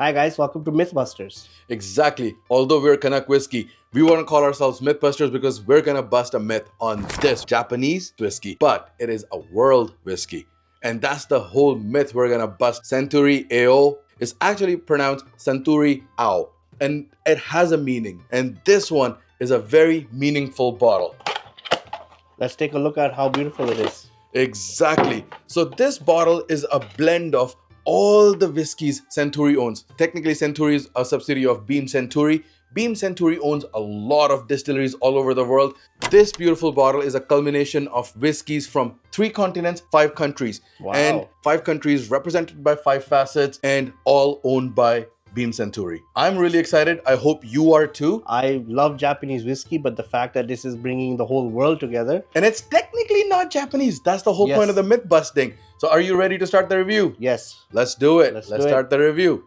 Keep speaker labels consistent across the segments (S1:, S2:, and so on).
S1: Hi guys, welcome to Mythbusters.
S2: Exactly. Although we're Canuck whiskey, we want to call ourselves Mythbusters because we're gonna bust a myth on this Japanese whiskey, but it is a world whiskey. And that's the whole myth we're gonna bust. Suntory AO is actually pronounced Suntory AO, and it has a meaning. And this one is a very meaningful bottle.
S1: Let's take a look at how beautiful it is.
S2: Exactly. So this bottle is a blend of all the whiskeys Suntory owns. Technically, Suntory is a subsidiary of Beam Suntory. Beam Suntory owns a lot of distilleries all over the world. This beautiful bottle is a culmination of whiskeys from 3 continents, 5 countries.
S1: Wow.
S2: And 5 countries represented by 5 facets and all owned by Beam Suntory. I'm really excited. I hope you are too.
S1: I love Japanese whiskey, but the fact that this is bringing the whole world together.
S2: And it's technically not Japanese. That's the whole point of the myth busting. So are you ready to start the review?
S1: Yes.
S2: Let's do it. Let's start the review.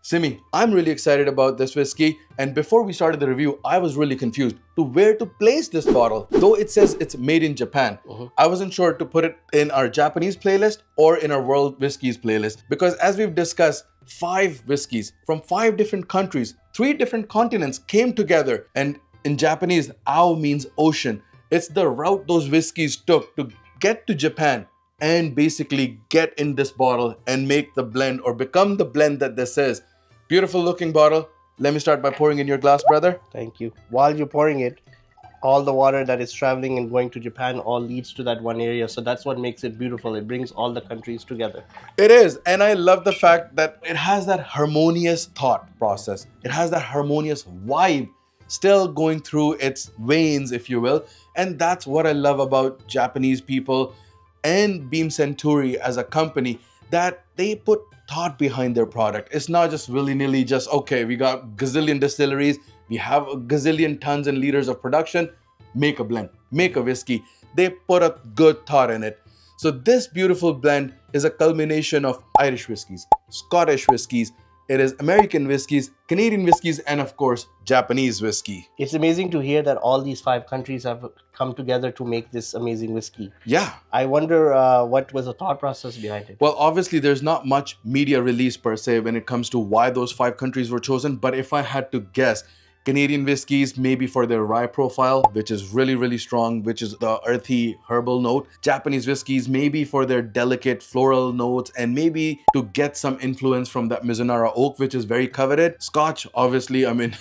S2: Simi, I'm really excited about this whiskey, and before we started the review, I was really confused to where to place this bottle. Though it says it's made in Japan, I wasn't sure to put it in our Japanese playlist or in our World Whiskies playlist, because as we've discussed, 5 whiskeys from 5 different countries, 3 different continents came together, and in Japanese, ao means ocean. It's the route those whiskeys took to get to Japan and basically get in this bottle and make the blend or become the blend that this is. Beautiful looking bottle. Let me start by pouring in your glass, brother.
S1: Thank you. While you're pouring it, all the water that is traveling and going to Japan all leads to that one area. So that's what makes it beautiful. It brings all the countries together.
S2: It is. And I love the fact that it has that harmonious thought process. It has that harmonious vibe still going through its veins, if you will. And that's what I love about Japanese people and Beam Suntory as a company, that they put thought behind their product. It's not just willy-nilly, just okay, we got gazillion distilleries, we have a gazillion tons and liters of production, make a blend, make a whiskey. They put a good thought in it. So this beautiful blend is a culmination of Irish whiskeys, Scottish whiskeys, it is American whiskeys, Canadian whiskeys, and of course, Japanese whiskey.
S1: It's amazing to hear that all these 5 countries have come together to make this amazing whiskey.
S2: Yeah.
S1: I wonder what was the thought process behind it.
S2: Well, obviously, there's not much media release per se when it comes to why those 5 countries were chosen. But if I had to guess, Canadian whiskeys maybe for their rye profile, which is really, really strong, which is the earthy herbal note. Japanese whiskeys maybe for their delicate floral notes and maybe to get some influence from that Mizunara oak, which is very coveted. Scotch, obviously, I mean,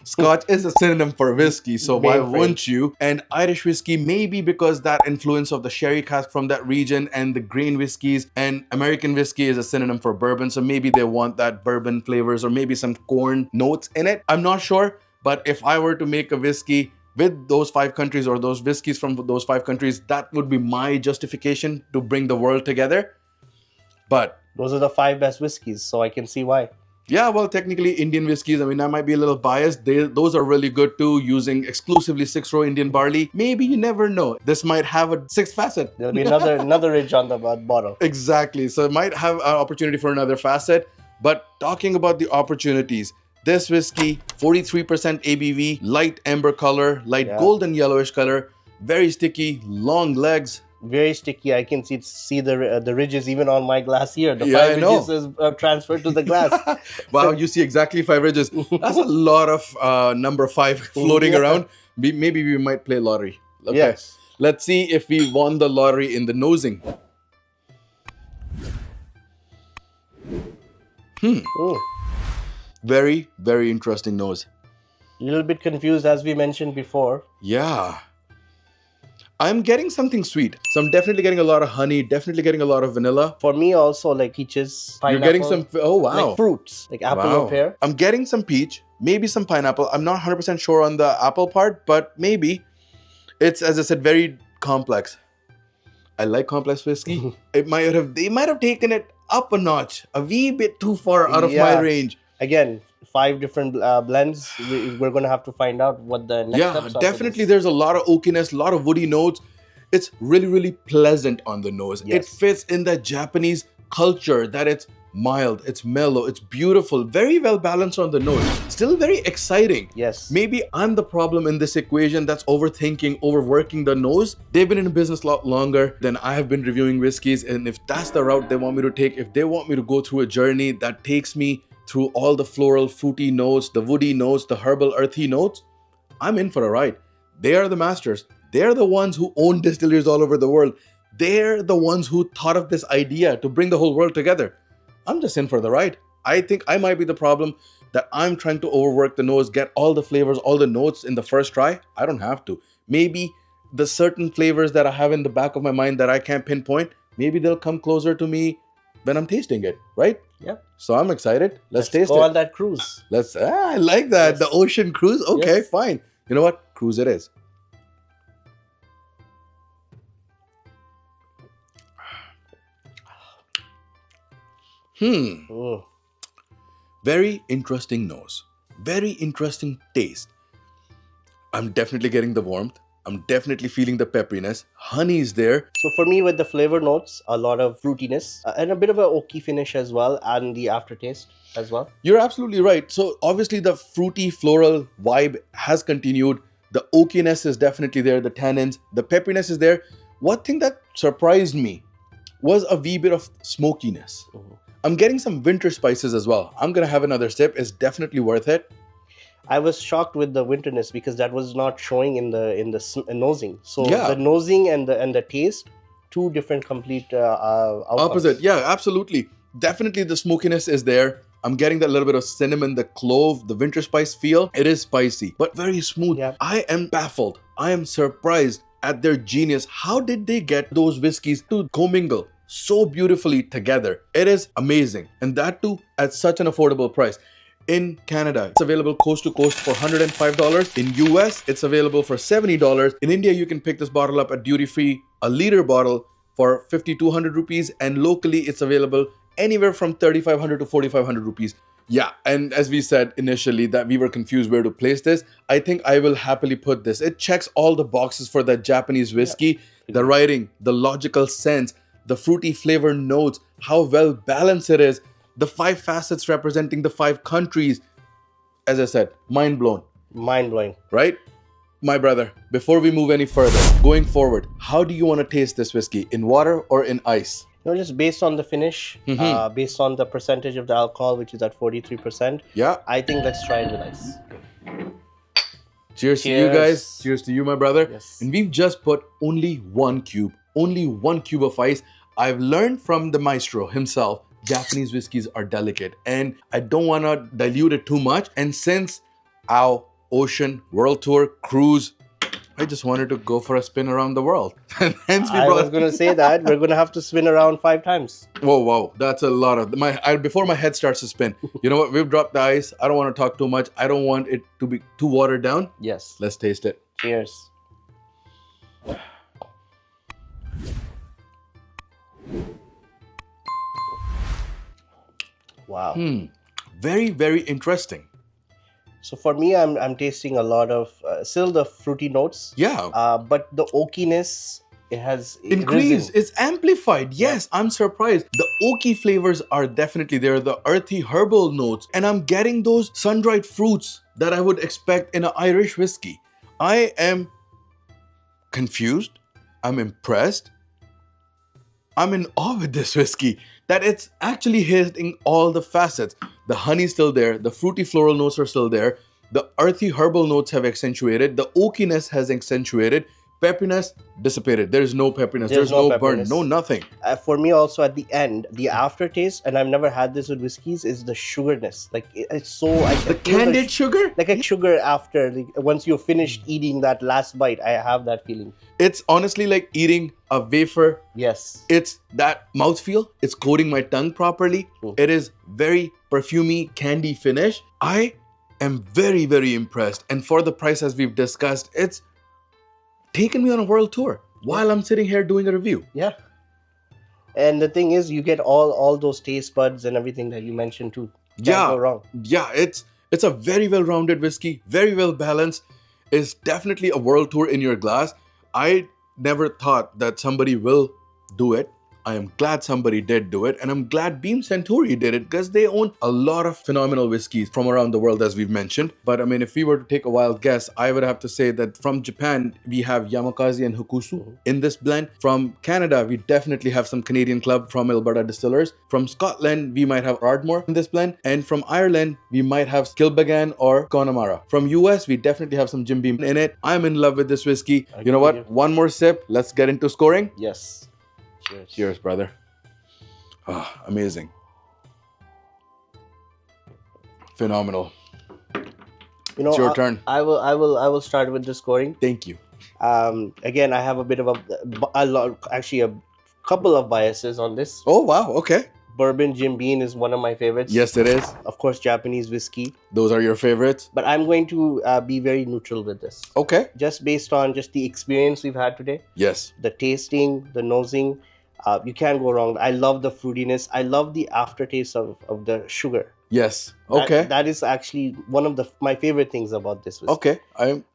S2: Scotch is a synonym for whiskey, so why wouldn't you? And Irish whiskey maybe because that influence of the sherry cask from that region and the grain whiskeys, and American whiskey is a synonym for bourbon, so maybe they want that bourbon flavors or maybe some corn notes in it. I'm not sure. But if I were to make a whiskey with those 5 countries or those whiskeys from those 5 countries, that would be my justification to bring the world together. But
S1: those are the 5 best whiskeys, so I can see why.
S2: Yeah, well, technically Indian whiskeys, I mean, I might be a little biased. Those are really good too, using exclusively 6-row Indian barley. Maybe, you never know. This might have a 6th facet.
S1: There'll be another ridge on the bottle.
S2: Exactly. So it might have an opportunity for another facet. But talking about the opportunities, this whiskey, 43% ABV, light amber color, light golden yellowish color, very sticky, long legs.
S1: Very sticky. I can see the ridges even on my glass here. The 5 ridges is transferred to the glass.
S2: Wow, you see exactly 5 ridges. That's a lot of number 5 floating around. Maybe we might play lottery. Okay.
S1: Yes.
S2: Let's see if we won the lottery in the nosing. Very, very interesting nose.
S1: A little bit confused as we mentioned before.
S2: Yeah. I'm getting something sweet. So I'm definitely getting a lot of honey, definitely getting a lot of vanilla.
S1: For me also, like peaches, pineapple.
S2: You're getting some, oh wow.
S1: Like fruits, like apple or pear.
S2: I'm getting some peach, maybe some pineapple. I'm not 100% sure on the apple part, but maybe. It's, as I said, very complex. I like complex whiskey. They might have taken it up a notch, a wee bit too far out of my range.
S1: Again, 5 different blends. We're going to have to find out what the next steps are.
S2: Yeah, definitely there's a lot of oakiness, a lot of woody notes. It's really, really pleasant on the nose. Yes. It fits in the Japanese culture that it's mild, it's mellow, it's beautiful, very well balanced on the nose, still very exciting.
S1: Yes.
S2: Maybe I'm the problem in this equation that's overthinking, overworking the nose. They've been in business a lot longer than I have been reviewing whiskeys, and if that's the route they want me to take, if they want me to go through a journey that takes me through all the floral, fruity notes, the woody notes, the herbal, earthy notes, I'm in for a ride. They are the masters. They're the ones who own distilleries all over the world. They're the ones who thought of this idea to bring the whole world together. I'm just in for the ride. I think I might be the problem, that I'm trying to overwork the nose, get all the flavors, all the notes in the first try. I don't have to. Maybe the certain flavors that I have in the back of my mind that I can't pinpoint, maybe they'll come closer to me when I'm tasting it, right?
S1: Yep.
S2: So I'm excited. Let's taste
S1: go
S2: it.
S1: on that cruise.
S2: I like that.
S1: Yes.
S2: The ocean cruise. Okay,
S1: Yes.
S2: fine. You know what? Cruise it is.
S1: Mm.
S2: Very interesting nose. Very interesting taste. I'm definitely getting the warmth. I'm definitely feeling the pepperiness. Honey is there.
S1: So for me, with the flavor notes, a lot of fruitiness and a bit of a oaky finish as well, and the aftertaste as well.
S2: You're absolutely right. So obviously the fruity floral vibe has continued. The oakiness is definitely there. The tannins, the pepperiness is there. One thing that surprised me was a wee bit of smokiness. I'm getting some winter spices as well. I'm gonna have another sip. It's definitely worth it.
S1: I was shocked with the winterness because that was not showing in the nosing. So
S2: Yeah.
S1: the nosing and the taste, two different complete outcomes.
S2: Opposite. Yeah, absolutely. Definitely the smokiness is there. I'm getting that little bit of cinnamon, the clove, the winter spice feel. It is spicy, but very smooth.
S1: Yeah.
S2: I am baffled. I am surprised at their genius. How did they get those whiskeys to commingle so beautifully together? It is amazing. And that too at such an affordable price. In Canada, it's available coast to coast for $105. In US, it's available for $70. In India, you can pick this bottle up at duty free, a liter bottle for 5,200 rupees. And locally, it's available anywhere from 3,500 to 4,500 rupees. Yeah, and as we said initially that we were confused where to place this, I think I will happily put this. It checks all the boxes for that Japanese whiskey. Yeah. The writing, the logical sense, the fruity flavor notes, how well balanced it is, the 5 facets representing the 5 countries. As I said, mind blown.
S1: Mind blowing.
S2: Right? My brother, before we move any further, going forward, how do you want to taste this whiskey? In water or in ice?
S1: Just based on the finish, based on the percentage of the alcohol, which is at 43%.
S2: Yeah.
S1: I think let's try it with ice.
S2: Cheers to you guys. Cheers to you, my brother.
S1: Yes.
S2: And we've just put only one cube of ice. I've learned from the maestro himself, Japanese whiskeys are delicate and I don't want to dilute it too much. And since our ocean world tour cruise, I just wanted to go for a spin around the world. And hence we
S1: I was going to say that we're going to have to spin around 5 times.
S2: Whoa, that's a lot of before my head starts to spin. You know what? We've dropped the ice. I don't want to talk too much. I don't want it to be too watered down.
S1: Yes.
S2: Let's taste it.
S1: Cheers. Wow.
S2: Very, very interesting.
S1: So for me, I'm tasting a lot of still the fruity notes.
S2: Yeah.
S1: But the oakiness, it has
S2: increased.
S1: risen.
S2: It's amplified. Yes, I'm surprised. The oaky flavors are definitely there. The earthy herbal notes, and I'm getting those sun-dried fruits that I would expect in an Irish whiskey. I am confused. I'm impressed. I'm in awe with this whiskey, that it's actually hitting all the facets. The honey's still there, the fruity floral notes are still there, the earthy herbal notes have accentuated, the oakiness has accentuated, pepperiness dissipated. There's no pepperiness, there's no burn, no nothing.
S1: For me also at the end, the aftertaste, and I've never had this with whiskeys, is the sugarness. Like it's so...
S2: The candied sugar?
S1: Like a sugar after, like, once you're finished eating that last bite, I have that feeling.
S2: It's honestly like eating a wafer.
S1: Yes.
S2: It's that mouthfeel. It's coating my tongue properly. It is very perfumey, candy finish. I am very, very impressed. And for the price, as we've discussed, it's taken me on a world tour while I'm sitting here doing a review.
S1: Yeah. And the thing is, you get all those taste buds and everything that you mentioned too. Can't go wrong.
S2: Yeah, it's a very well-rounded whiskey, very well balanced. It's definitely a world tour in your glass. I never thought that somebody will do it. I am glad somebody did do it, and I'm glad Beam Suntory did it because they own a lot of phenomenal whiskeys from around the world, as we've mentioned. But I mean, if we were to take a wild guess, I would have to say that from Japan, we have Yamakaze and Hokusu in this blend. From Canada, we definitely have some Canadian Club from Alberta Distillers. From Scotland, we might have Ardmore in this blend. And from Ireland, we might have Kilbeggan or Connemara. From US, we definitely have some Jim Beam in it. I'm in love with this whiskey. You know what? One more sip. Let's get into scoring.
S1: Yes. Cheers.
S2: Cheers, brother. Ah, amazing. Phenomenal.
S1: You know,
S2: it's your turn.
S1: I will start with the scoring.
S2: Thank you.
S1: Again, I have a bit of a couple of biases on this.
S2: Oh wow, okay.
S1: Bourbon Jim Beam is one of my favorites.
S2: Yes, it is.
S1: Of course, Japanese whiskey.
S2: Those are your favorites.
S1: But I'm going to be very neutral with this.
S2: Okay.
S1: Just based on just the experience we've had today.
S2: Yes.
S1: The tasting, the nosing, you can't go wrong. I love the fruitiness. I love the aftertaste of the sugar.
S2: Yes. Okay.
S1: That is actually one of my favorite things about this whiskey.
S2: Okay.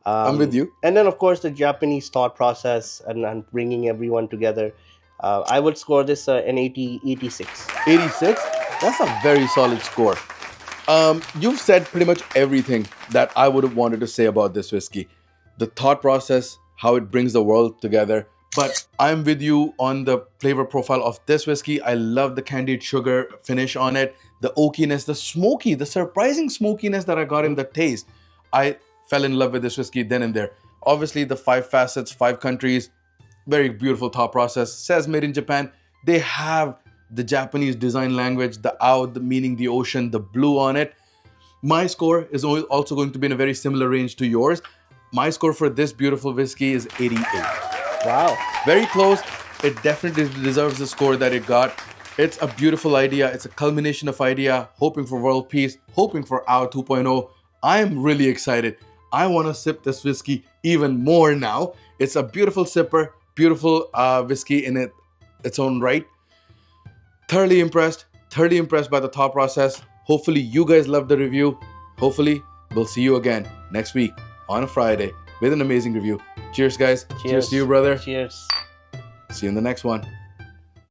S2: I'm with you.
S1: And then, of course, the Japanese thought process and bringing everyone together. I would score this an 86.
S2: 86? That's a very solid score. You've said pretty much everything that I would have wanted to say about this whiskey. The thought process, how it brings the world together. But I'm with you on the flavor profile of this whiskey. I love the candied sugar finish on it. The oakiness, the surprising smokiness that I got in the taste. I fell in love with this whiskey then and there. Obviously, the 5 facets, 5 countries, very beautiful thought process. Says made in Japan. They have the Japanese design language, the ao, meaning the ocean, the blue on it. My score is also going to be in a very similar range to yours. My score for this beautiful whiskey is 88.
S1: Wow.
S2: Very close. It definitely deserves the score that it got. It's a beautiful idea. It's a culmination of idea, hoping for world peace, hoping for AO 2.0. I am really excited. I want to sip this whiskey even more now. It's a beautiful sipper, beautiful whiskey in its own right. Thoroughly impressed by the thought process. Hopefully you guys loved the review. Hopefully we'll see you again next week on a Friday with an amazing review. Cheers, guys. Cheers to you, brother.
S1: Cheers.
S2: See you in the next one.